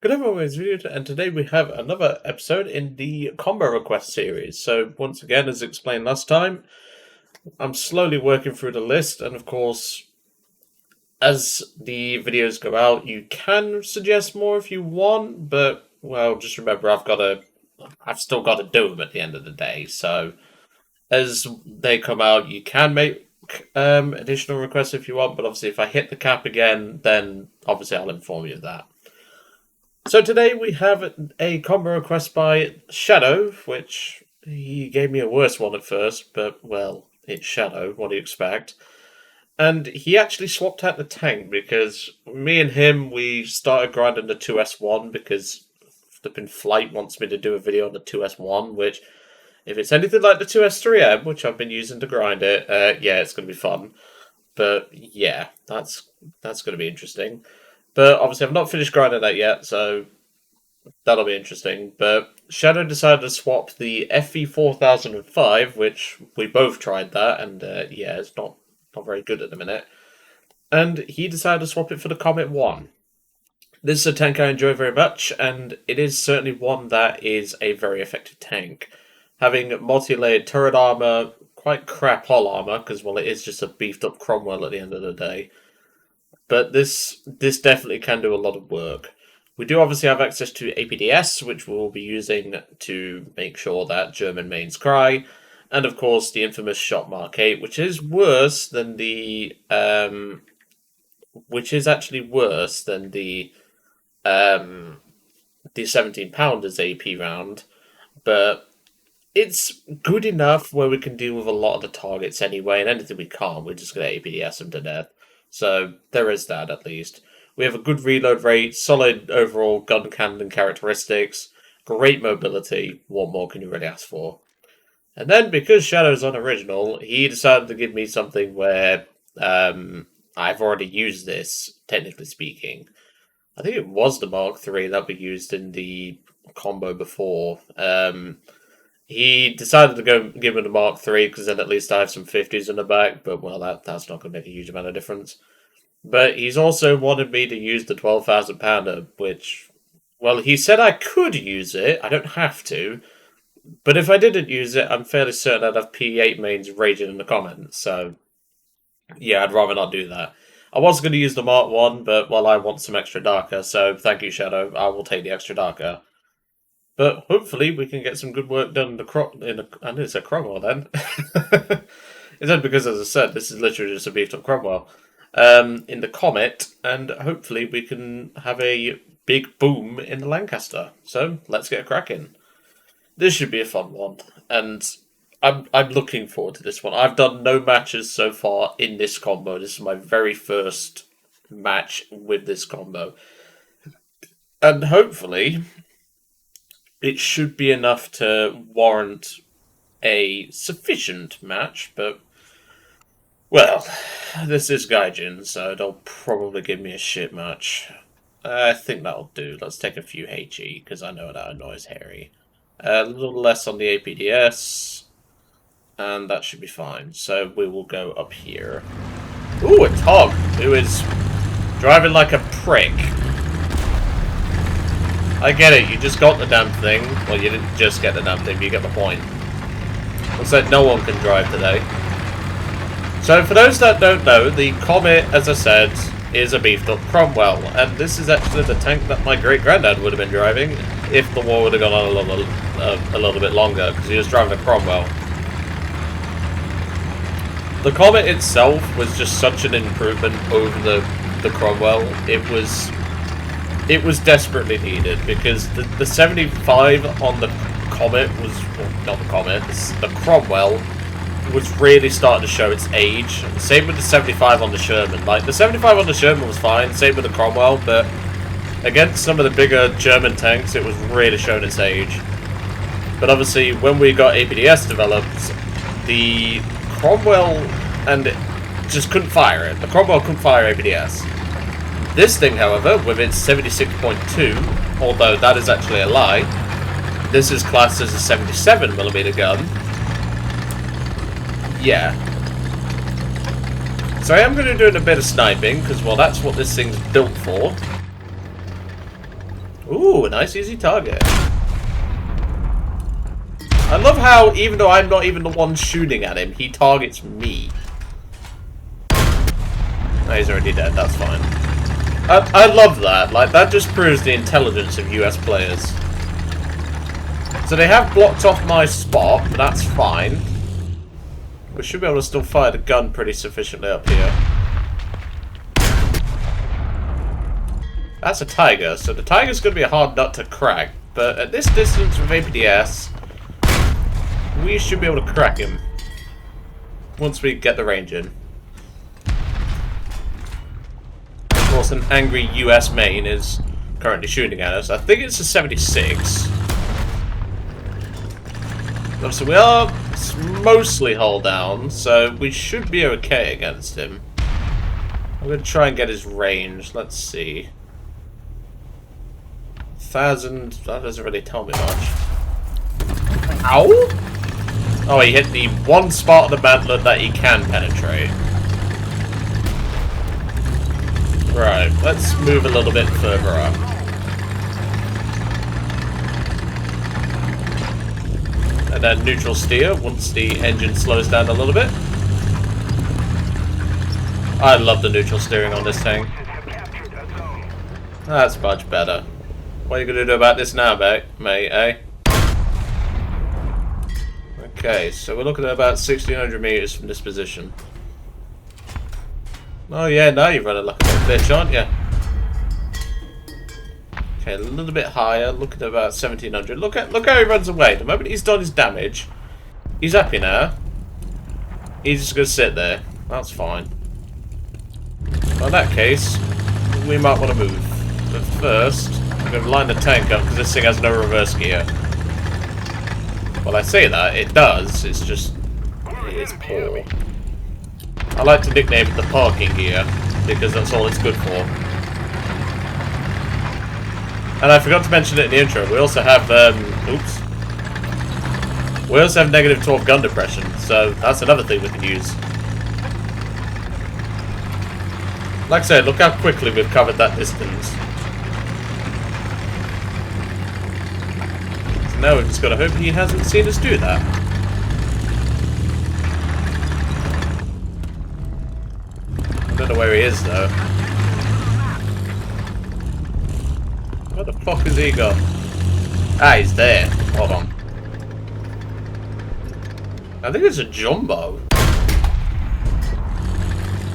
Good everyone, it's Video, and today we have another episode in the combo request series. So once again, as explained last time, I'm slowly working through the list, and of course, as the videos go out, you can suggest more if you want, but well, just remember I've still got to do them at the end of the day. So as they come out, you can make additional requests if you want, but obviously if I hit the cap again, then obviously I'll inform you of that. So today we have a combo request by Shadow, which he gave me a worse one at first, but well, it's Shadow, what do you expect? And he actually swapped out the tank because me and him, we started grinding the 2S1 because Flippin' Flight wants me to do a video on the 2S1, which, if it's anything like the 2S3M, which I've been using to grind it, yeah, it's going to be fun. But yeah, that's going to be interesting. But obviously, I've not finished grinding that yet, so that'll be interesting. But Shadow decided to swap the FV4005, which we both tried that, and yeah, it's not very good at the minute. And he decided to swap it for the Comet 1. This is a tank I enjoy very much, and it is certainly one that is a very effective tank. Having multi-layered turret armor, quite crap hull armor, because, well, it is just a beefed-up Cromwell at the end of the day. But this definitely can do a lot of work. We do obviously have access to APDS, which we'll be using to make sure that German mains cry. And of course, the infamous Shot Mark 8, which is worse than the... which is actually worse than the 17-pounders AP round. But it's good enough where we can deal with a lot of the targets anyway, and anything we can't, we're just going to APDS them to death. So there is that, at least. We have a good reload rate, solid overall gun cannon characteristics, great mobility. What more can you really ask for? And then, because Shadow's unoriginal, he decided to give me something where I've already used this, technically speaking. I think it was the Mark III that we used in the combo before. He decided to give me the Mark III because then at least I have some 50s in the back, but well, that's not going to make a huge amount of difference. But he's also wanted me to use the 12,000 pounder, which, well, he said I could use it. I don't have to. But if I didn't use it, I'm fairly certain I'd have P8 mains raging in the comments. So, yeah, I'd rather not do that. I was going to use the Mark 1, but, well, I want some extra darker, so thank you, Shadow. I will take the extra darker. But hopefully we can get some good work done in the I knew it's a Cromwell then. It's not because, as I said, this is literally just a beefed up Cromwell. In the Comet, and hopefully we can have a big boom in the Lancaster. So let's get cracking. This should be a fun one, and I'm looking forward to this one. I've done no matches so far in this combo. This is my very first match with this combo, and hopefully it should be enough to warrant a sufficient match, but, well, this is Gaijin, so they'll probably give me a shit match. I think that'll do. Let's take a few HE, because I know that annoys Harry. A little less on the APDS, and that should be fine. So we will go up here. Ooh, a Tog, who is driving like a prick. I get it, you just got the damn thing. Well, you didn't just get the damn thing, but you get the point. Looks like no one can drive today. So, for those that don't know, the Comet, as I said, is a beefed-up Cromwell. And this is actually the tank that my great-granddad would have been driving if the war would have gone on a little bit longer, because he was driving a Cromwell. The Comet itself was just such an improvement over the Cromwell. It was desperately needed, because the 75 on the Comet was, well, not the Comet, the Cromwell was really starting to show its age. Same with the 75 on the Sherman. Like, the 75 on the Sherman was fine, same with the Cromwell, but against some of the bigger German tanks, it was really showing its age. But obviously, when we got APDS developed, the Cromwell just couldn't fire it. The Cromwell couldn't fire APDS. This thing, however, with its 76.2, although that is actually a lie, this is classed as a 77mm gun. Yeah. So I am going to be doing a bit of sniping, because, well, that's what this thing's built for. Ooh, a nice easy target. I love how, even though I'm not even the one shooting at him, he targets me. Oh, he's already dead, that's fine. I love that. Like, that just proves the intelligence of US players. So they have blocked off my spot, but that's fine. We should be able to still fire the gun pretty sufficiently up here. That's a tiger, so the tiger's going to be a hard nut to crack. But at this distance with APDS, we should be able to crack him. Once we get the range in. Of course, an angry US main is currently shooting at us. I think it's a 76. Obviously, we are mostly hull down, so we should be okay against him. I'm going to try and get his range. Let's see. 1,000. That doesn't really tell me much. Ow! Oh, he hit the one spot of the mantlet that he can penetrate. Right, let's move a little bit further up. And then neutral steer once the engine slows down a little bit. I love the neutral steering on this thing. That's much better. What are you going to do about this now, mate, eh? Okay, so we're looking at about 1,600 meters from this position. Oh yeah, now you're running like a little bitch, aren't you? Okay, a little bit higher, looking at about 1,700. Look how he runs away. The moment he's done his damage, he's happy now. He's just going to sit there. That's fine. Well, in that case, we might want to move. But first, I'm going to line the tank up because this thing has no reverse gear. Well, I say that, it does, it's just, it's poor. I like to nickname it the parking gear, because that's all it's good for. And I forgot to mention it in the intro, we also have, oops. We also have negative 12 gun depression, so that's another thing we can use. Like I said, look how quickly we've covered that distance. So now we've just got to hope he hasn't seen us do that. I don't know where he is, though. Where the fuck has he gone? Ah, he's there. Hold on. I think it's a jumbo.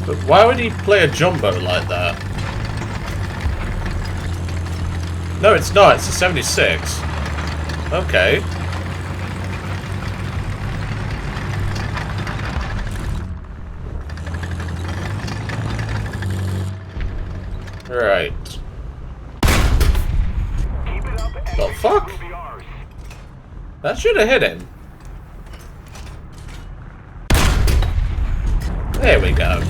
But why would he play a jumbo like that? No, it's not. It's a 76. Okay. Right. The fuck? That should have hit him. There we go.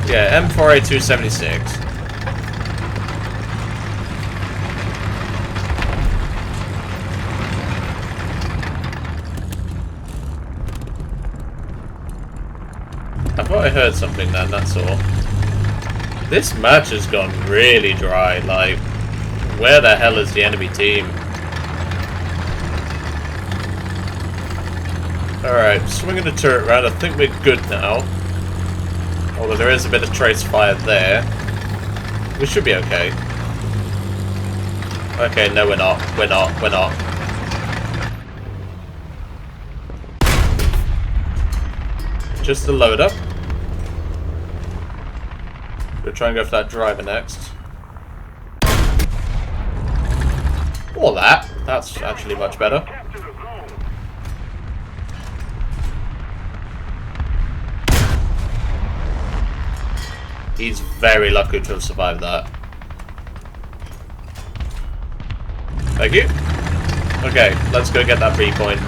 Yeah, M4A276. I thought I heard something then, that's all. This match has gone really dry, like, where the hell is the enemy team? Alright, swinging the turret round, I think we're good now. Although there is a bit of trace fire there. We should be okay. Okay, no we're not. We're not. We're not. Just the load up. We'll try and go for that driver next. Or that. That's actually much better. He's very lucky to have survived that. Thank you. Okay, let's go get that B-point.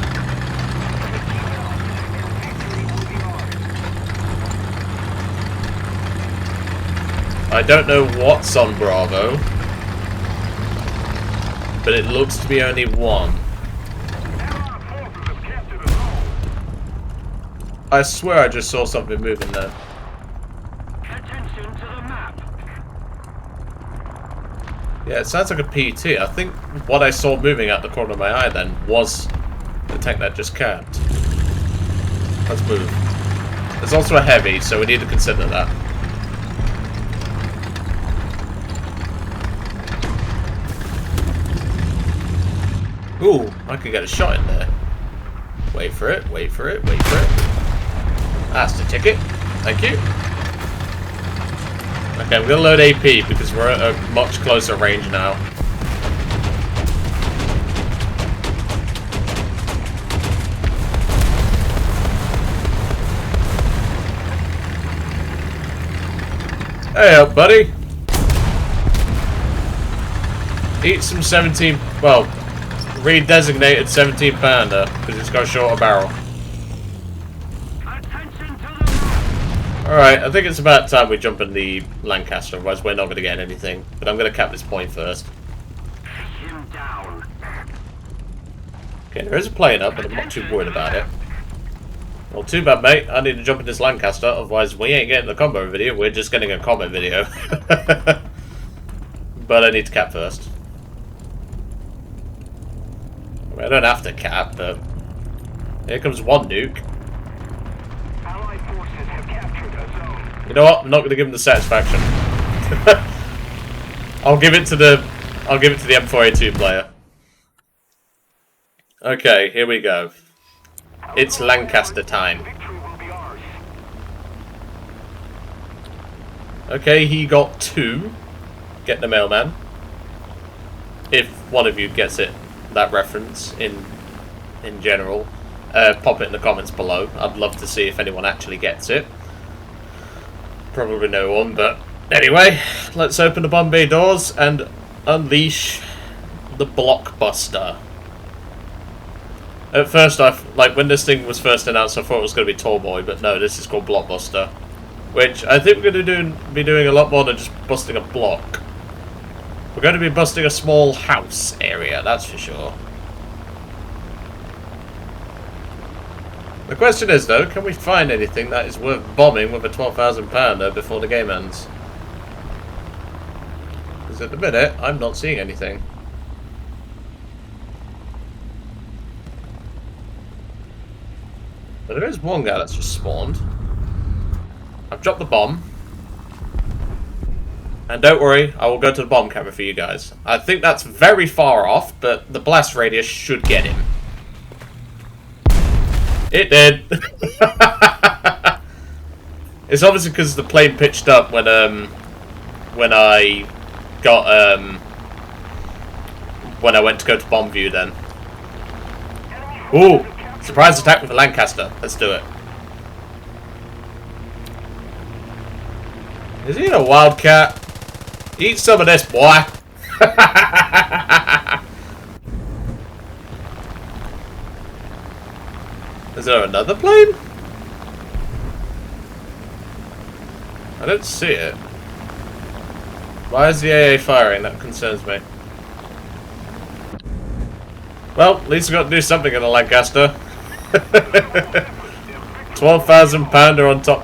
I don't know what's on Bravo, but it looks to be only one. I swear I just saw something moving there. Yeah, it sounds like a PT. I think what I saw moving out the corner of my eye then was the tank that just capped. Let's move. There's also a heavy, so we need to consider that. Ooh, I could get a shot in there. Wait for it, wait for it, wait for it. That's the ticket. Thank you. Okay, we're gonna load AP because we're at a much closer range now. Hey up, buddy. Eat some 17, well, redesignated 17 pounder because it's got a shorter barrel. Alright, I think it's about time we jump in the Lancaster, otherwise we're not going to get anything. But I'm going to cap this point first. Okay, there is a plane up, but I'm not too worried about it. Well, too bad, mate. I need to jump in this Lancaster, otherwise we ain't getting the combo video, we're just getting a Comet video. But I need to cap first. I mean, I don't have to cap, but... Here comes one nuke. You know what? I'm not going to give him the satisfaction. I'll give it to the M4A2 player. Okay, here we go. It's Lancaster time. Okay, he got 2. Get the mailman. If one of you gets it, that reference in general, pop it in the comments below. I'd love to see if anyone actually gets it. Probably no one, but anyway, let's open the bomb bay doors and unleash the blockbuster. At first, when this thing was first announced, I thought it was going to be Tall Boy, but no, this is called Blockbuster, which I think we're going to be doing a lot more than just busting a block. We're going to be busting a small house area, that's for sure. The question is, though, can we find anything that is worth bombing with a 12,000 pounder before the game ends? Because at the minute, I'm not seeing anything. But there is one guy that's just spawned. I've dropped the bomb. And don't worry, I will go to the bomb camera for you guys. I think that's very far off, but the blast radius should get him. It did. It's obviously because the plane pitched up when I got when I went to go to bomb view. Then, ooh, surprise attack with the Lancaster. Let's do it. Is he in a wildcat? Eat some of this, boy. Is there another plane? I don't see it. Why is the AA firing? That concerns me. Well, at least we got to do something in the Lancaster. 12,000 pounder on top,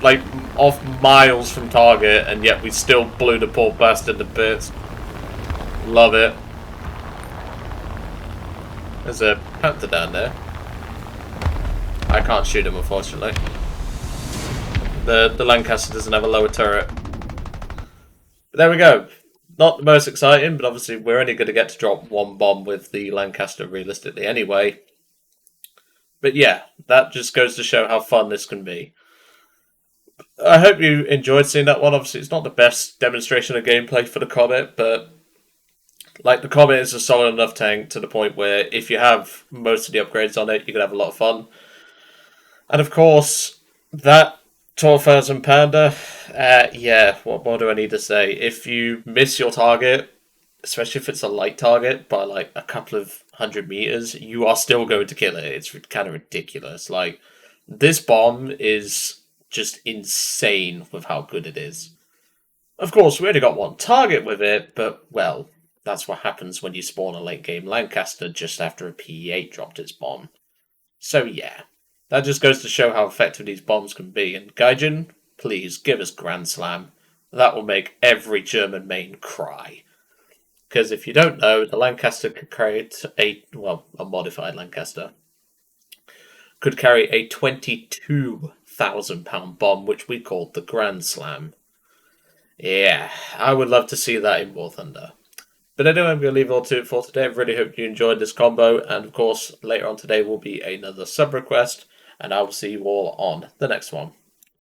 like off miles from target, and yet we still blew the poor bastard to bits. Love it. There's a Panther down there. I can't shoot him, unfortunately. The Lancaster doesn't have a lower turret. But there we go. Not the most exciting, but obviously we're only going to get to drop one bomb with the Lancaster realistically anyway. But yeah, that just goes to show how fun this can be. I hope you enjoyed seeing that one. Obviously, it's not the best demonstration of gameplay for the Comet, but like the Comet is a solid enough tank to the point where if you have most of the upgrades on it, you can have a lot of fun. And of course, that 12,000 pounder, yeah, what do I need to say? If you miss your target, especially if it's a light target, by like a couple of 100 meters, you are still going to kill it. It's kind of ridiculous. Like, this bomb is just insane with how good it is. Of course, we only got one target with it, but, well, that's what happens when you spawn a late game Lancaster just after a PE8 dropped its bomb. So, yeah. That just goes to show how effective these bombs can be. And Gaijin, please give us Grand Slam. That will make every German main cry. Because if you don't know, the Lancaster could create a modified Lancaster could carry a 22,000 pound bomb, which we called the Grand Slam. Yeah, I would love to see that in War Thunder. But anyway, I'm going to leave it all to it for today. I really hope you enjoyed this combo, and of course, later on today will be another sub request, and I will see you all on the next one.